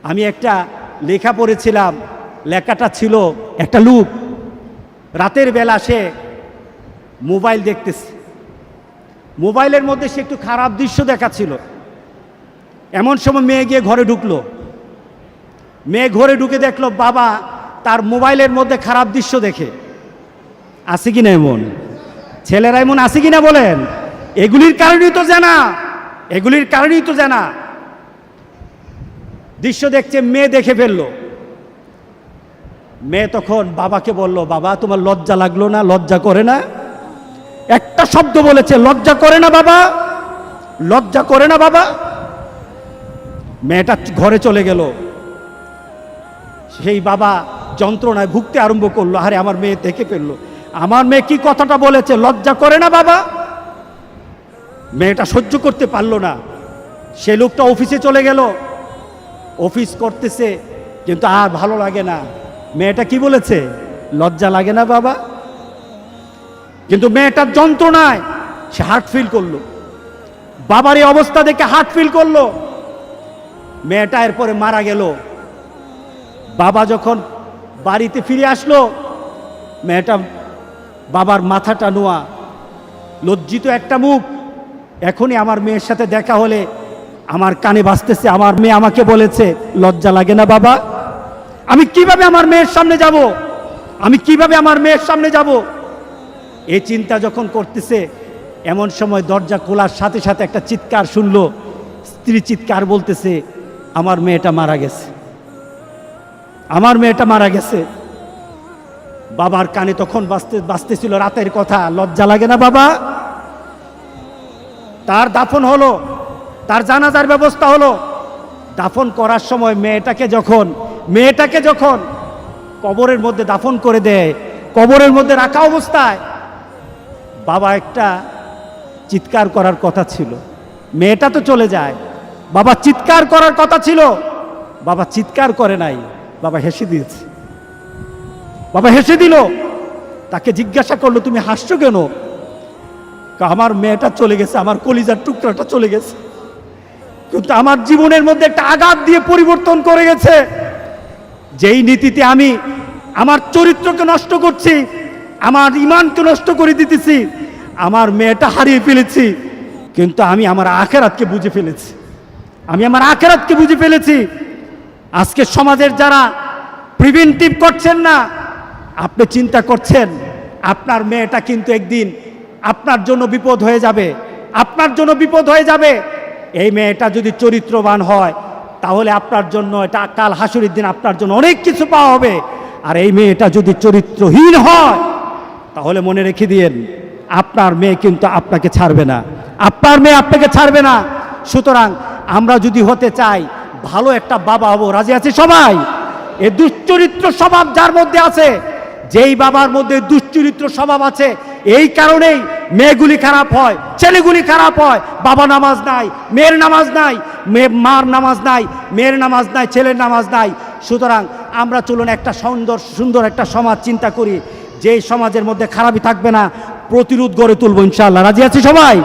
আমি একটা লেখা পড়েছিলাম, লেখাটা ছিল একটা লোক রাতের বেলা সে মোবাইল দেখতেছে, মোবাইলের মধ্যে সে একটু খারাপ দৃশ্য দেখাচ্ছিল। এমন সময় মেয়ে গিয়ে ঘরে ঢুকলো, মেয়ে ঘরে ঢুকে দেখলো বাবা তার মোবাইলের মধ্যে খারাপ দৃশ্য দেখে। আছে কিনা এমন ছেলেরা, এমন আছে কিনা বলেন? এগুলির কারণেই তো জানা, এগুলির কারণেই তো জানা। দৃশ্য দেখছে, মেয়ে দেখে ফেললো। মেয়ে তখন বাবাকে বলল, বাবা তোমার লজ্জা লাগলো না? লজ্জা করে না? একটা শব্দ বলেছে, লজ্জা করে না বাবা, লজ্জা করে না বাবা। মেয়েটা ঘরে চলে গেল। সেই বাবা যন্ত্রণায় ভুগতে আরম্ভ করলো, আরে আমার মেয়ে দেখে ফেললো, আমার মেয়ে কি কথাটা বলেছে, লজ্জা করে না বাবা। মেয়েটা সহ্য করতে পারলো না। সে লোকটা অফিসে চলে গেল, অফিস করতেছে, কিন্তু আর ভালো লাগে না। মেয়েটা কি বলেছে, লজ্জা লাগে না বাবা। কিন্তু মেয়েটার যন্ত্রণায় সে হার্ট ফিল করলো, বাবার এই অবস্থা দেখে হার্ট ফিল করলো। মেয়েটা এরপরে মারা গেল। বাবা যখন বাড়িতে ফিরে আসলো, মেয়েটা বাবার মাথাটা নোয়া, লজ্জিত একটা মুখ। এখনই আমার মেয়ের সাথে দেখা হলে আমার কানে বাজতেছে, আমার মেয়ে আমাকে বলেছে লজ্জা লাগে না বাবা। আমি কিভাবে আমার মেয়ের সামনে যাব, আমি কিভাবে আমার মেয়ের সামনে যাব? এই চিন্তা যখন করতেছে, এমন সময় দরজা খোলার সাথে সাথে একটা চিৎকার শুনলো। স্ত্রী চিৎকার বলতেছে, আমার মেয়েটা মারা গেছে, আমার মেয়েটা মারা গেছে। বাবার কানে তখন বাজতেছিল রাতের কথা, লজ্জা লাগে না বাবা। তার দাফন হলো, তার জানাজার ব্যবস্থা হলো। দাফন করার সময় মেয়েটাকে যখন কবরের মধ্যে দাফন করে দেয়, কবরের মধ্যে রাখা অবস্থায় বাবা একটা চিৎকার করার কথা ছিল। মেয়েটা তো চলে যায়, বাবা চিৎকার করার কথা ছিল, বাবা চিৎকার করে নাই, বাবা হেসে দিয়েছে। বাবা হেসে দিল। তাকে জিজ্ঞাসা করলো, তুমি হাসছো কেন? আমার মেয়েটা চলে গেছে, আমার কলিজার টুকরাটা চলে গেছে, কিন্তু আমার জীবনের মধ্যে একটা আঘাত দিয়ে পরিবর্তন করে গেছে। যেই নীতিতে আমি আমার চরিত্রকে নষ্ট করছি, আমার ঈমানকে নষ্ট করে দিতেছি, আমার মেয়েটা হারিয়ে ফেলেছি, কিন্তু আমি আমার আখিরাতকে বুঝে ফেলেছি, আমি আমার আখিরাতকে বুঝে ফেলেছি। আজকে সমাজের যারা প্রিভেন্টিভ করছেন না, আপনি চিন্তা করছেন আপনার মেয়েটা কিন্তু একদিন আপনার জন্য বিপদ হয়ে যাবে, আপনার জন্য বিপদ হয়ে যাবে। এই মেয়েটা যদি চরিত্রবান হয়, তাহলে আপনার জন্য এটা কাল হাসুরের দিন আপনার জন্য অনেক কিছু পাওয়া হবে। আর এই মেয়েটা যদি চরিত্রহীন হয়, তাহলে মনে রেখে দিয়েন, আপনার মেয়ে কিন্তু আপনাকে ছাড়বে না, আপনার মেয়ে আপনাকে ছাড়বে না। সুতরাং আমরা যদি হতে চাই ভালো একটা বাবা হব, রাজি আছে সবাই? এই দুশ্চরিত্র স্বভাব যার মধ্যে আছে, যেই বাবার মধ্যে দুশ্চরিত্র স্বভাব আছে, এই কারণেই মেয়েগুলি খারাপ হয়, ছেলেগুলি খারাপ হয়। বাবা নামাজ নাই, মেয়ের নামাজ নাই, মার নামাজ নাই, মেয়ের নামাজ নাই, ছেলের নামাজ নাই। সুতরাং আমরা চলুন একটা সুন্দর একটা সমাজ চিন্তা করি, যেই সমাজের মধ্যে খারাপই থাকবে না, প্রতিরোধ গড়ে তুলবো ইনশাআল্লাহ। রাজি আছে সবাই?